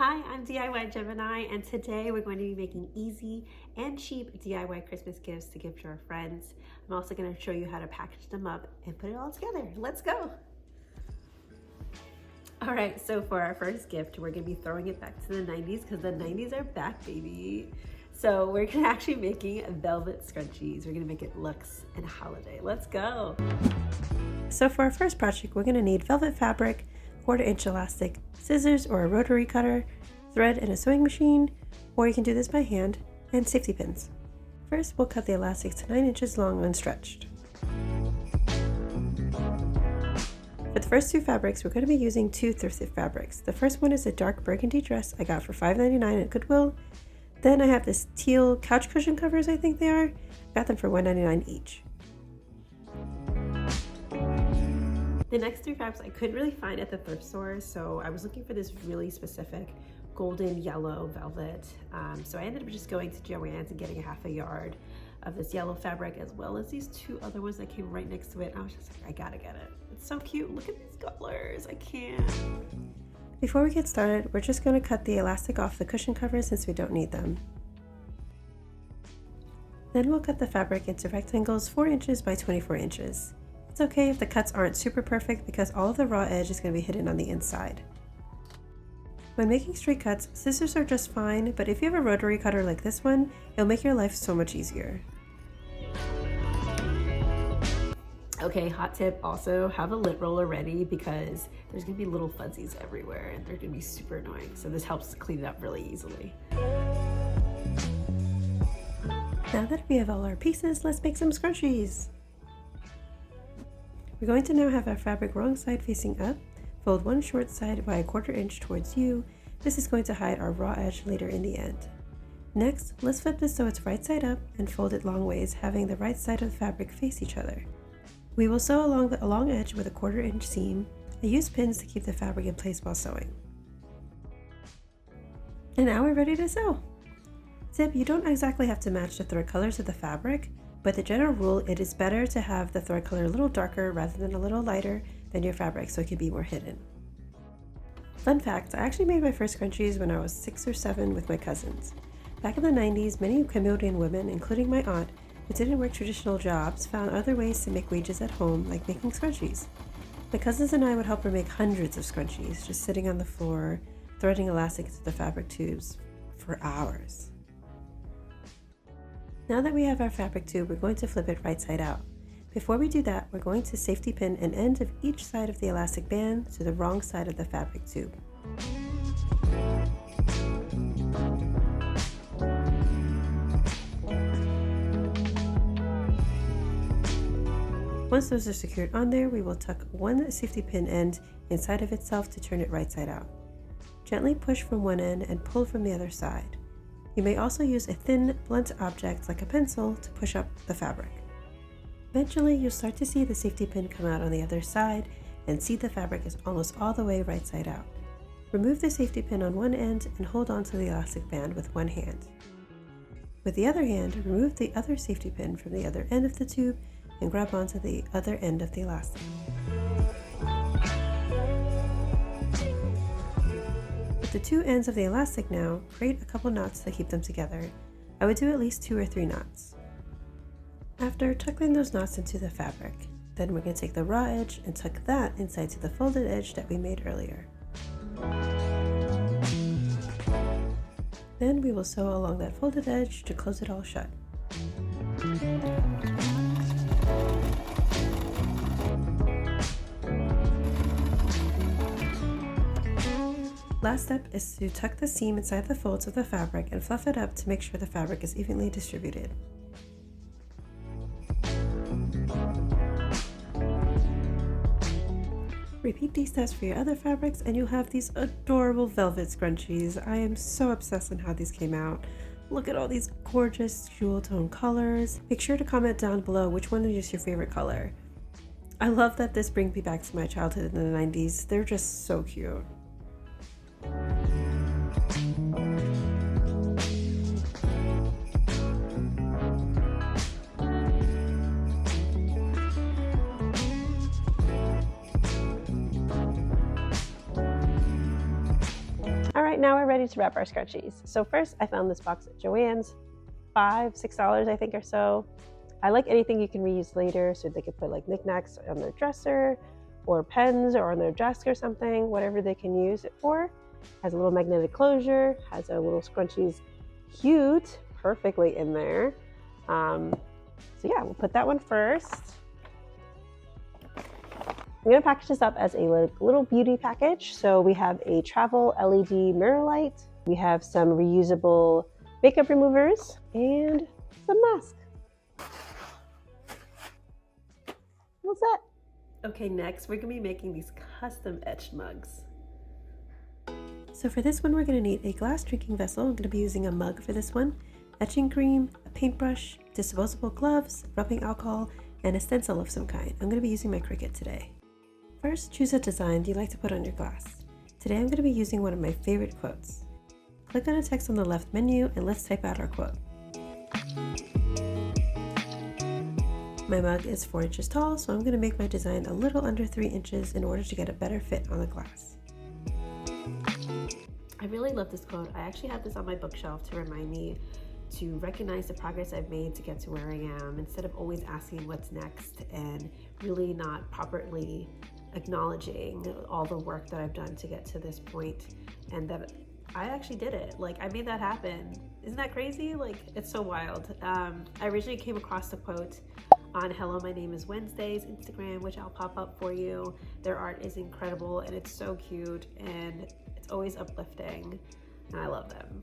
Hi, I'm DIY Gemini, and today we're going to be making easy and cheap DIY Christmas gifts to give to our friends. I'm also going to show you how to package them up and put it all together. Let's go! All right, so for our first gift, we're going to be throwing it back to the 90s because the 90s are back, baby. So we're going to actually making velvet scrunchies. We're going to make it looks and holiday. Let's go! So for our first project, we're going to need velvet fabric, 1/4-inch elastic, scissors or a rotary cutter, thread and a sewing machine, or you can do this by hand, and safety pins. First, we'll cut the elastics to 9 inches long unstretched. For the first two fabrics, we're going to be using two thrifted fabrics. The first one is a dark burgundy dress I got for $5.99 at Goodwill. Then I have this teal couch cushion covers, I think they are. Got them for $1.99 each. The next three fabrics I couldn't really find at the thrift store, so I was looking for this really specific golden yellow velvet. So I ended up just going to Joann's and getting a half a yard of this yellow fabric, as well as these two other ones that came right next to it. I was just like, I gotta get it. It's so cute. Look at these colors. I can't. Before we get started, we're just going to cut the elastic off the cushion covers since we don't need them. Then we'll cut the fabric into rectangles 4 inches by 24 inches. It's okay if the cuts aren't super perfect because all of the raw edge is going to be hidden on the inside. When making straight cuts, scissors are just fine, but if you have a rotary cutter like this one, it'll make your life so much easier. Okay, hot tip, also have a lint roller ready because there's going to be little fuzzies everywhere and they're going to be super annoying, so this helps clean it up really easily. Now that we have all our pieces, let's make some scrunchies! We're going to now have our fabric wrong side facing up, fold one short side by 1/4 inch towards you. This is going to hide our raw edge later in the end. Next, let's flip this so it's right side up and fold it long ways, having the right side of the fabric face each other. We will sew along the long edge with a 1/4 inch seam. I use pins to keep the fabric in place while sewing. And now we're ready to sew! Tip, you don't exactly have to match the thread colors of the fabric, but the general rule, it is better to have the thread color a little darker rather than a little lighter than your fabric so it can be more hidden. Fun fact, I actually made my first scrunchies when I was 6 or 7 with my cousins. Back in the 90s, many Cambodian women, including my aunt, who didn't work traditional jobs, found other ways to make wages at home, like making scrunchies. My cousins and I would help her make hundreds of scrunchies, just sitting on the floor, threading elastic into the fabric tubes for hours. Now that we have our fabric tube, we're going to flip it right side out. Before we do that, we're going to safety pin an end of each side of the elastic band to the wrong side of the fabric tube. Once those are secured on there, we will tuck one safety pin end inside of itself to turn it right side out. Gently push from one end and pull from the other side. You may also use a thin, blunt object like a pencil to push up the fabric. Eventually, you'll start to see the safety pin come out on the other side and see the fabric is almost all the way right side out. Remove the safety pin on one end and hold on to the elastic band with one hand. With the other hand, remove the other safety pin from the other end of the tube and grab onto the other end of the elastic. With the two ends of the elastic now, create a couple knots to keep them together. I would do at least 2 or 3 knots. After, tuck in those knots into the fabric. Then we're going to take the raw edge and tuck that inside to the folded edge that we made earlier. Then we will sew along that folded edge to close it all shut. Last step is to tuck the seam inside the folds of the fabric and fluff it up to make sure the fabric is evenly distributed. Repeat these steps for your other fabrics and you'll have these adorable velvet scrunchies. I am so obsessed on how these came out. Look at all these gorgeous jewel tone colors. Make sure to comment down below which one is your favorite color. I love that this brings me back to my childhood in the 90s. They're just so cute. right, now we're ready to wrap our scrunchies. So first, I found this box at Joann's, $6 I think or so. I like anything you can reuse later, so they could put like knickknacks on their dresser or pens or on their desk or something, whatever they can use it for. Has a little magnetic closure, has a little scrunchies cute perfectly in there. So yeah, we'll put that one first. I'm gonna package this up as a little beauty package. So we have a travel LED mirror light, we have some reusable makeup removers, and some masks. What's that? Okay, next we're gonna be making these custom etched mugs. So for this one, we're gonna need a glass drinking vessel. I'm gonna be using a mug for this one, etching cream, a paintbrush, disposable gloves, rubbing alcohol, and a stencil of some kind. I'm gonna be using my Cricut today. First, choose a design you like to put on your glass. Today I'm gonna be using one of my favorite quotes. Click on a text on the left menu and let's type out our quote. My mug is 4 inches tall, so I'm gonna make my design a little under 3 inches in order to get a better fit on the glass. I really love this quote. I actually have this on my bookshelf to remind me to recognize the progress I've made to get to where I am, instead of always asking what's next and really not properly acknowledging all the work that I've done to get to this point, and that I actually did it. Like, I made that happen. Isn't that crazy? Like, it's so wild. I originally came across the quote on Hello, My Name is Wednesday's Instagram, which I'll pop up for you. Their art is incredible and it's so cute and it's always uplifting, and I love them.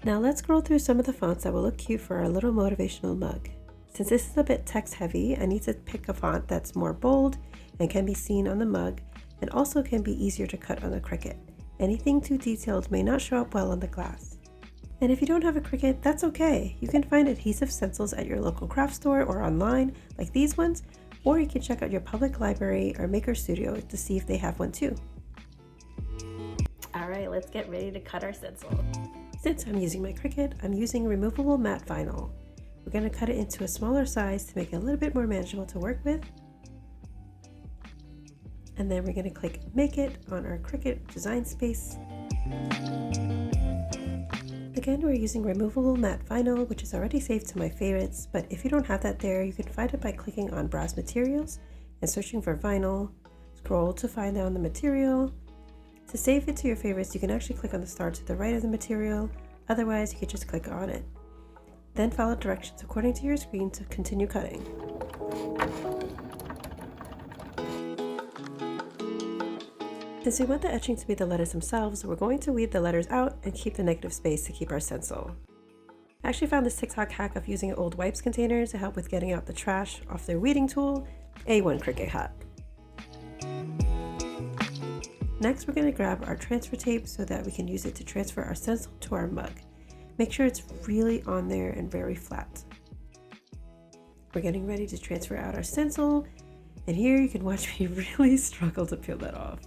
Now let's scroll through some of the fonts that will look cute for our little motivational mug. Since this is a bit text heavy, I need to pick a font that's more bold and can be seen on the mug, and also can be easier to cut on the Cricut. Anything too detailed may not show up well on the glass. And if you don't have a Cricut, that's okay. You can find adhesive stencils at your local craft store or online, like these ones, or you can check out your public library or maker studio to see if they have one too. All right, let's get ready to cut our stencil. Since I'm using my Cricut, I'm using removable matte vinyl. We're going to cut it into a smaller size to make it a little bit more manageable to work with. And then we're going to click Make It on our Cricut design space. Again, we're using removable matte vinyl, which is already saved to my favorites, but if you don't have that there, you can find it by clicking on Browse Materials and searching for vinyl. Scroll to find out the material. To save it to your favorites, you can actually click on the star to the right of the material. Otherwise, you can just click on it. Then follow directions according to your screen to continue cutting. Since we want the etching to be the letters themselves, we're going to weed the letters out and keep the negative space to keep our stencil. I actually found this TikTok hack of using an old wipes container to help with getting out the trash off their weeding tool. A1 Cricut hack. Next, we're going to grab our transfer tape so that we can use it to transfer our stencil to our mug. Make sure it's really on there and very flat. We're getting ready to transfer out our stencil, and here you can watch me really struggle to peel that off.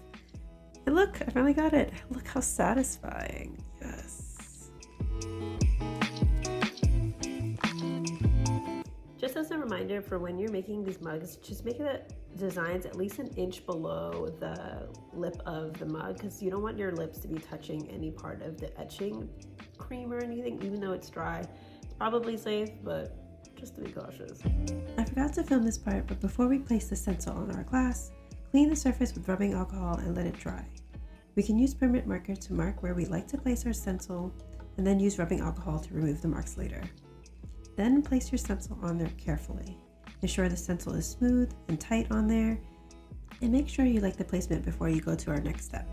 And look, I finally got it. Look how satisfying. Yes. Just as a reminder for when you're making these mugs, just make the designs at least an inch below the lip of the mug, because you don't want your lips to be touching any part of the etching cream or anything, even though it's dry. It's probably safe, but just to be cautious. I forgot to film this part, but before we place the stencil on our glass, clean the surface with rubbing alcohol and let it dry. We can use permanent marker to mark where we like to place our stencil, and then use rubbing alcohol to remove the marks later. Then place your stencil on there carefully. Ensure the stencil is smooth and tight on there, and make sure you like the placement before you go to our next step.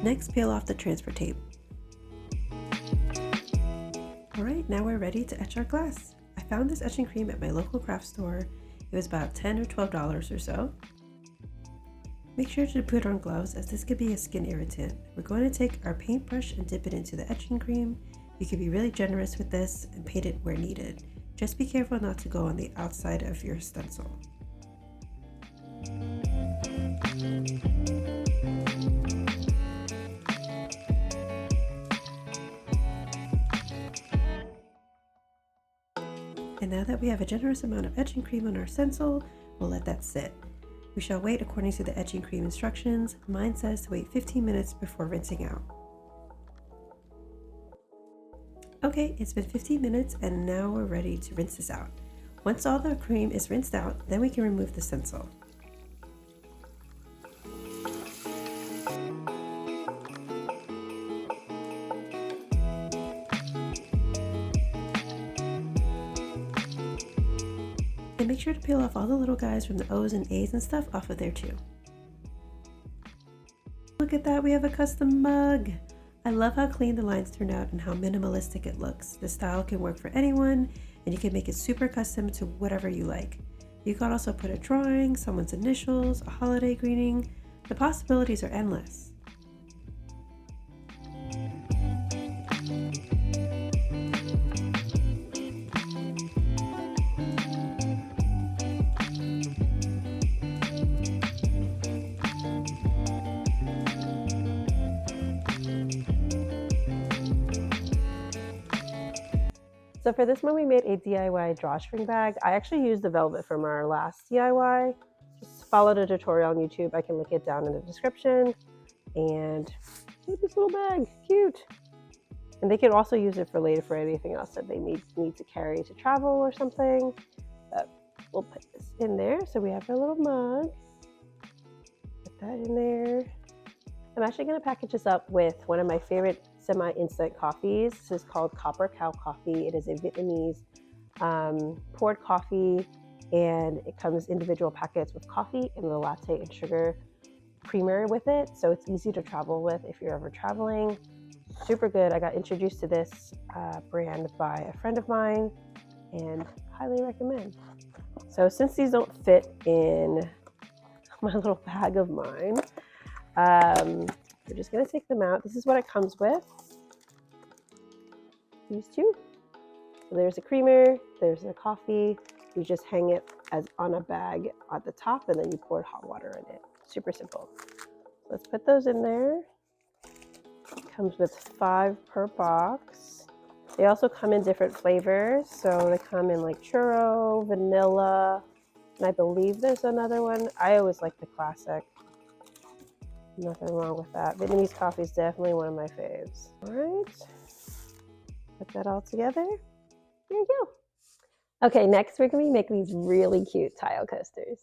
Next, peel off the transfer tape. Alright, now we're ready to etch our glass. I found this etching cream at my local craft store. It was about $10 or $12 or so. Make sure to put on gloves, as this could be a skin irritant. We're going to take our paintbrush and dip it into the etching cream. You can be really generous with this and paint it where needed. Just be careful not to go on the outside of your stencil. And now that we have a generous amount of etching cream on our stencil, we'll let that sit. We shall wait according to the etching cream instructions. Mine says to wait 15 minutes before rinsing out. Okay, it's been 15 minutes and now we're ready to rinse this out. Once all the cream is rinsed out, then we can remove the stencil. And make sure to peel off all the little guys from the O's and A's and stuff off of there too. Look at that, we have a custom mug! I love how clean the lines turned out and how minimalistic it looks. The style can work for anyone and you can make it super custom to whatever you like. You can also put a drawing, someone's initials, a holiday greeting. The possibilities are endless. So for this one, we made a DIY drawstring bag. I actually used the velvet from our last DIY. Just follow the tutorial on YouTube. I can link it down in the description. And look at this little bag, cute. And they can also use it for later for anything else that they need to carry to travel or something. But we'll put this in there. So we have our little mug. Put that in there. I'm actually gonna package this up with one of my favorite semi-instant coffees. This is called Copper Cow Coffee. It is a Vietnamese poured coffee, and it comes individual packets with coffee and the latte and sugar creamer with it. So it's easy to travel with if you're ever traveling. Super good. I got introduced to this brand by a friend of mine and highly recommend. So since these don't fit in my little bag of mine, we're just gonna take them out. This is what it comes with. These two. So there's a creamer, there's the coffee. You just hang it as on a bag at the top and then you pour hot water in it. Super simple. Let's put those in there. It comes with 5 per box. They also come in different flavors. So they come in like churro, vanilla, and I believe there's another one. I always like the classic. Nothing wrong with that. Vietnamese coffee is definitely one of my faves. All right, put that all together. There you go. Okay, next we're going to be making these really cute tile coasters.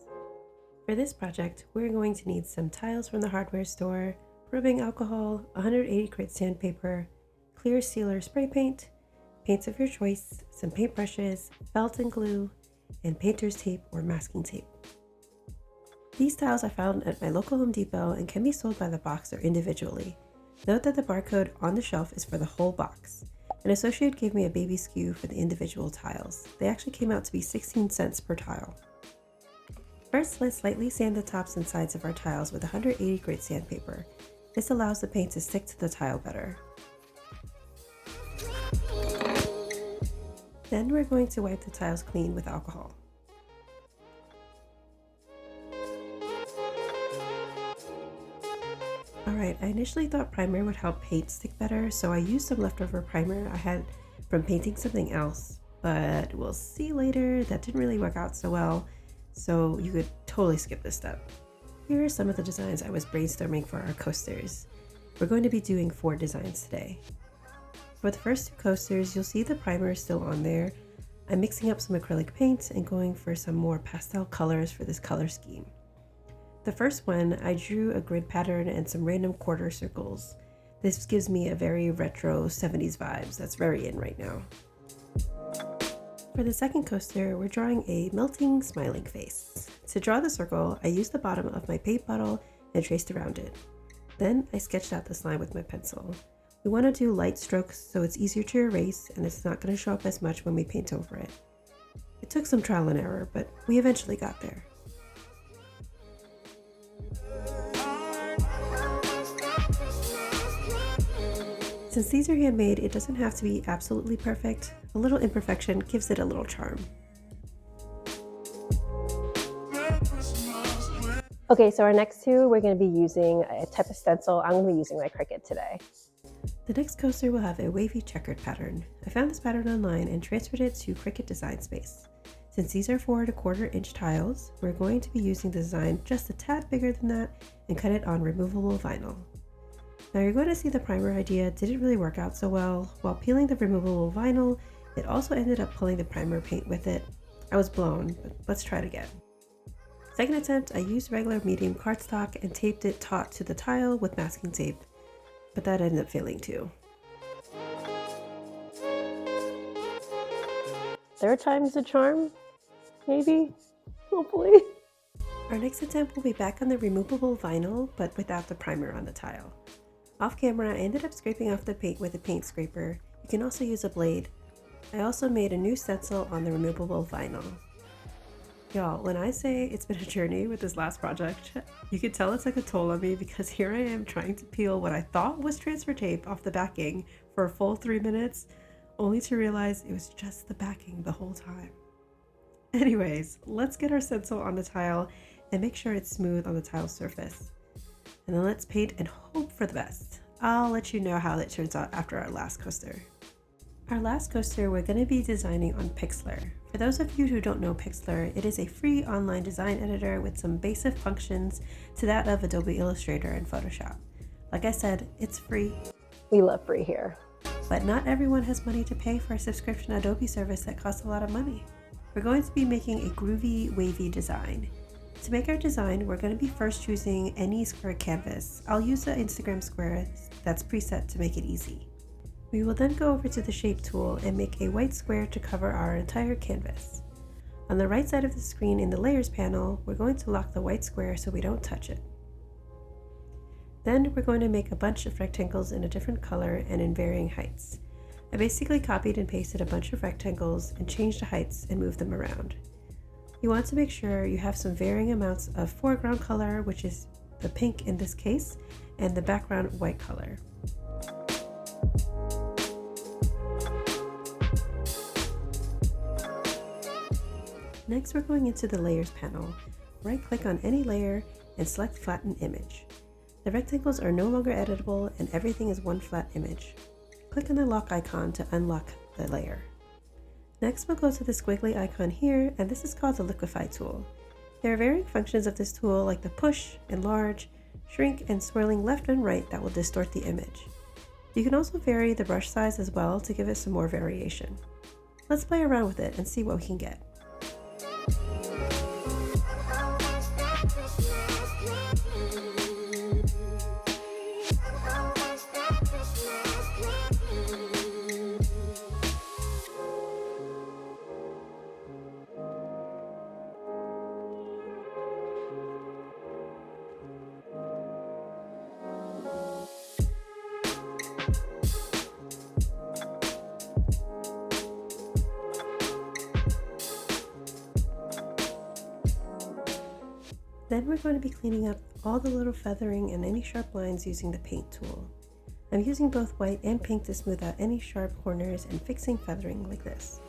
For this project, we're going to need some tiles from the hardware store, rubbing alcohol, 180 grit sandpaper, clear sealer spray paint, paints of your choice, some paintbrushes, felt and glue, and painter's tape or masking tape. These tiles I found at my local Home Depot and can be sold by the box or individually. Note that the barcode on the shelf is for the whole box. An associate gave me a baby SKU for the individual tiles. They actually came out to be 16 cents per tile. First, let's lightly sand the tops and sides of our tiles with 180 grit sandpaper. This allows the paint to stick to the tile better. Then we're going to wipe the tiles clean with alcohol. Alright, I initially thought primer would help paint stick better, so I used some leftover primer I had from painting something else, but we'll see later that didn't really work out so well, so you could totally skip this step. Here are some of the designs I was brainstorming for our coasters. We're going to be doing 4 designs today. For the first 2 coasters, you'll see the primer is still on there. I'm mixing up some acrylic paints and going for some more pastel colors for this color scheme. The first one, I drew a grid pattern and some random quarter circles. This gives me a very retro 70s vibes that's very in right now. For the second coaster, we're drawing a melting smiling face. To draw the circle, I used the bottom of my paint bottle and traced around it. Then I sketched out this line with my pencil. We want to do light strokes so it's easier to erase and it's not going to show up as much when we paint over it. It took some trial and error, but we eventually got there. Since these are handmade, it doesn't have to be absolutely perfect. A little imperfection gives it a little charm. Okay, so our next 2, we're going to be using a type of stencil. I'm going to be using my Cricut today. The next coaster will have a wavy checkered pattern. I found this pattern online and transferred it to Cricut Design Space. Since these are 4¼ inch tiles, we're going to be using the design just a tad bigger than that and cut it on removable vinyl. Now you're going to see the primer idea didn't really work out so well. While peeling the removable vinyl, it also ended up pulling the primer paint with it. I was blown, but let's try it again. Second attempt, I used regular medium cardstock and taped it taut to the tile with masking tape, but that ended up failing too. Third time's a charm? Maybe? Hopefully. Our next attempt will be back on the removable vinyl, but without the primer on the tile. Off camera, I ended up scraping off the paint with a paint scraper. You can also use a blade. I also made a new stencil on the removable vinyl. Y'all, when I say it's been a journey with this last project, you can tell it's like a toll on me because here I am trying to peel what I thought was transfer tape off the backing for a full 3 minutes, only to realize it was just the backing the whole time. Anyways, let's get our stencil on the tile and make sure it's smooth on the tile surface. And then let's paint and hope for the best. I'll let you know how that turns out after our last coaster. Our last coaster we're going to be designing on Pixlr. For those of you who don't know Pixlr, it is a free online design editor with some basic functions to that of Adobe Illustrator and Photoshop. Like I said, it's free. We love free here. But not everyone has money to pay for a subscription Adobe service that costs a lot of money. We're going to be making a groovy, wavy design. To make our design, we're going to be first choosing any square canvas. I'll use the Instagram square that's preset to make it easy. We will then go over to the shape tool and make a white square to cover our entire canvas. On the right side of the screen in the layers panel, we're going to lock the white square so we don't touch it. Then we're going to make a bunch of rectangles in a different color and in varying heights. I basically copied and pasted a bunch of rectangles and changed the heights and moved them around. You want to make sure you have some varying amounts of foreground color, which is the pink in this case, and the background white color. Next, we're going into the layers panel. Right-click on any layer and select flatten image. The rectangles are no longer editable and everything is one flat image. Click on the lock icon to unlock the layer. Next, we'll go to the squiggly icon here, and this is called the liquify tool. There are varying functions of this tool like the push, enlarge, shrink, and swirling left and right that will distort the image. You can also vary the brush size as well to give it some more variation. Let's play around with it and see what we can get. Then we're going to be cleaning up all the little feathering and any sharp lines using the paint tool. I'm using both white and pink to smooth out any sharp corners and fixing feathering like this.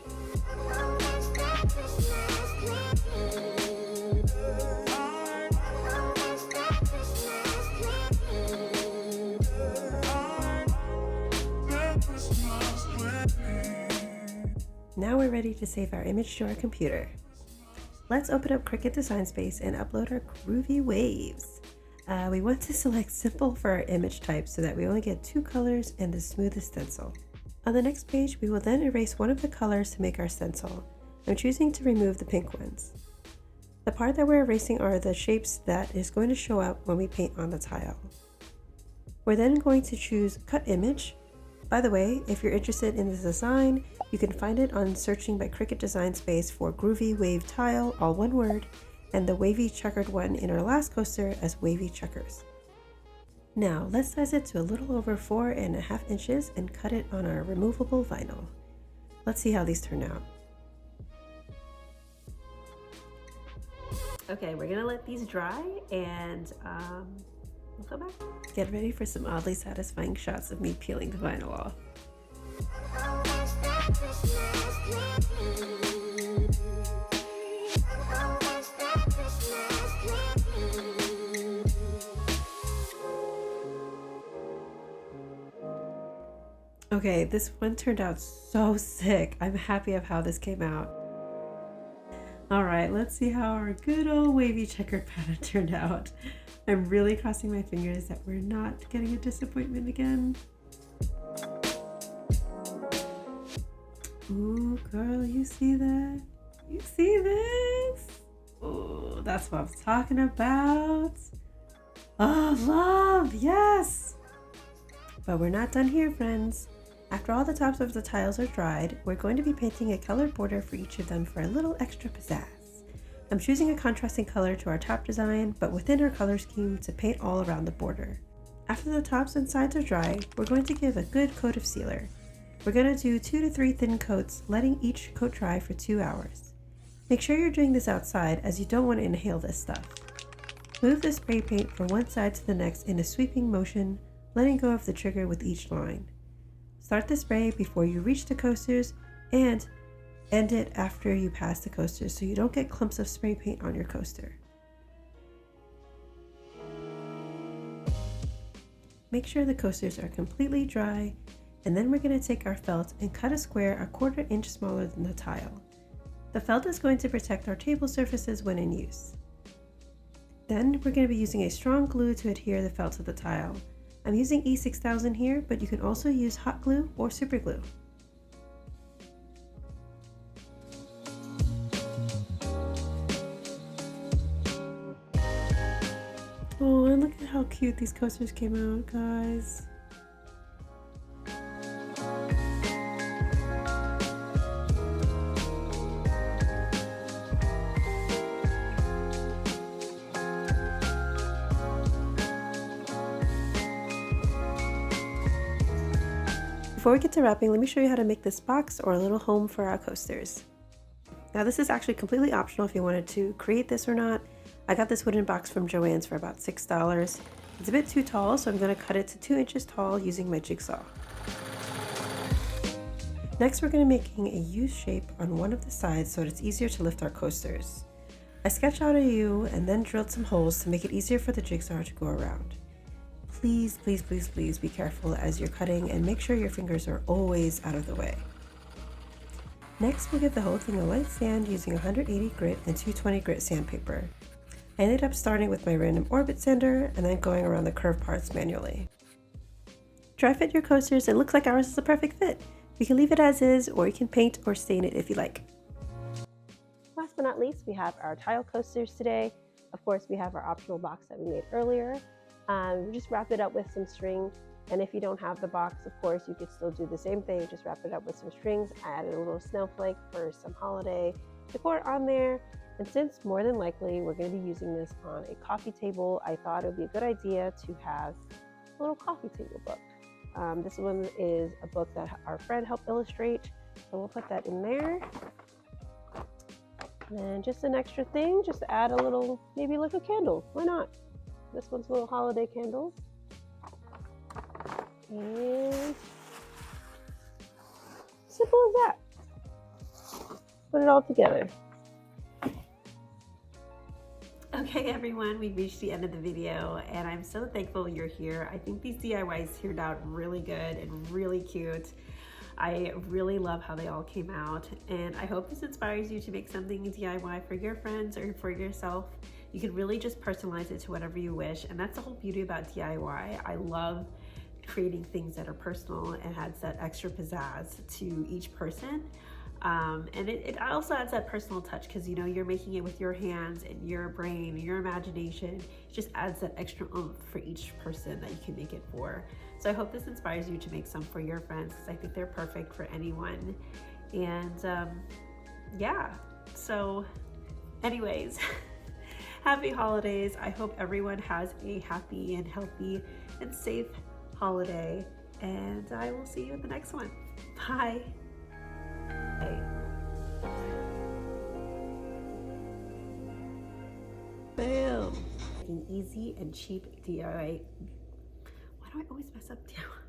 Now we're ready to save our image to our computer. Let's open up Cricut Design Space and upload our groovy waves. We want to select simple for our image type so that we only get 2 colors and the smoothest stencil. On the next page, we will then erase one of the colors to make our stencil. I'm choosing to remove the pink ones. The part that we're erasing are the shapes that is going to show up when we paint on the tile. We're then going to choose Cut Image. By the way, if you're interested in this design, you can find it on searching by Cricut Design Space for Groovy Wave Tile, all one word, and the wavy checkered one in our last coaster as Wavy Checkers. Now let's size it to a little over 4½ inches and cut it on our removable vinyl. Let's see how these turn out. Okay, we're gonna let these dry and we'll come back. Get ready for some oddly satisfying shots of me peeling the vinyl off. Okay, this one turned out so sick. I'm happy of how this came out. All right, let's see how our good old wavy checkered pattern turned out. I'm really crossing my fingers that we're not getting a disappointment again. Ooh, girl, you see that? You see this? Oh, that's what I'm talking about. Oh, love, yes! But we're not done here, friends. After all the tops of the tiles are dried, we're going to be painting a colored border for each of them for a little extra pizzazz. I'm choosing a contrasting color to our top design, but within our color scheme to paint all around the border. After the tops and sides are dry, we're going to give a good coat of sealer. We're going to do 2 to 3 thin coats, letting each coat dry for 2 hours. Make sure you're doing this outside as you don't want to inhale this stuff. Move the spray paint from one side to the next in a sweeping motion, letting go of the trigger with each line. Start the spray before you reach the coasters and end it after you pass the coasters so you don't get clumps of spray paint on your coaster. Make sure the coasters are completely dry, and then we're going to take our felt and cut a square a 1/4 inch smaller than the tile. The felt is going to protect our table surfaces when in use. Then we're going to be using a strong glue to adhere the felt to the tile. I'm using E6000 here, but you can also use hot glue or super glue. Oh, and look at how cute these coasters came out, guys. Before we get to wrapping, let me show you how to make this box or a little home for our coasters. Now this is actually completely optional if you wanted to create this or not. I got this wooden box from Joann's for about $6. It's a bit too tall, so I'm going to cut it to 2 inches tall using my jigsaw. Next, we're going to be making a U shape on one of the sides so that it's easier to lift our coasters. I sketched out a U and then drilled some holes to make it easier for the jigsaw to go around. Please, please, please, please be careful as you're cutting and make sure your fingers are always out of the way. Next, we'll give the whole thing a light sand using 180 grit and 220 grit sandpaper. I ended up starting with my random orbit sander and then going around the curved parts manually. Dry fit your coasters and it looks like ours is a perfect fit. You can leave it as is, or you can paint or stain it if you like. Last but not least, we have our tile coasters today. Of course, we have our optional box that we made earlier. We just wrap it up with some string, and if you don't have the box, of course, you could still do the same thing. Just wrap it up with some strings. I added a little snowflake for some holiday decor on there. And since more than likely we're going to be using this on a coffee table, I thought it would be a good idea to have a little coffee table book. This one is a book that our friend helped illustrate, so we'll put that in there. And then just an extra thing, just to add a little, maybe like a candle. Why not? This one's little holiday candles. And simple as that. Put it all together. Okay everyone, we've reached the end of the video and I'm so thankful you're here. I think these DIYs turned out really good and really cute. I really love how they all came out, and I hope this inspires you to make something DIY for your friends or for yourself. You can really just personalize it to whatever you wish, and that's the whole beauty about DIY. I love creating things that are personal and adds that extra pizzazz to each person. And it also adds that personal touch because you know you're making it with your hands and your brain and your imagination. It just adds that extra oomph for each person that you can make it for. So I hope this inspires you to make some for your friends because I think they're perfect for anyone. And yeah, so anyways, happy holidays. I hope everyone has a happy and healthy and safe holiday, and I will see you in the next one. Bye. Boom. Easy and cheap DIY. Why do I always mess up DIY?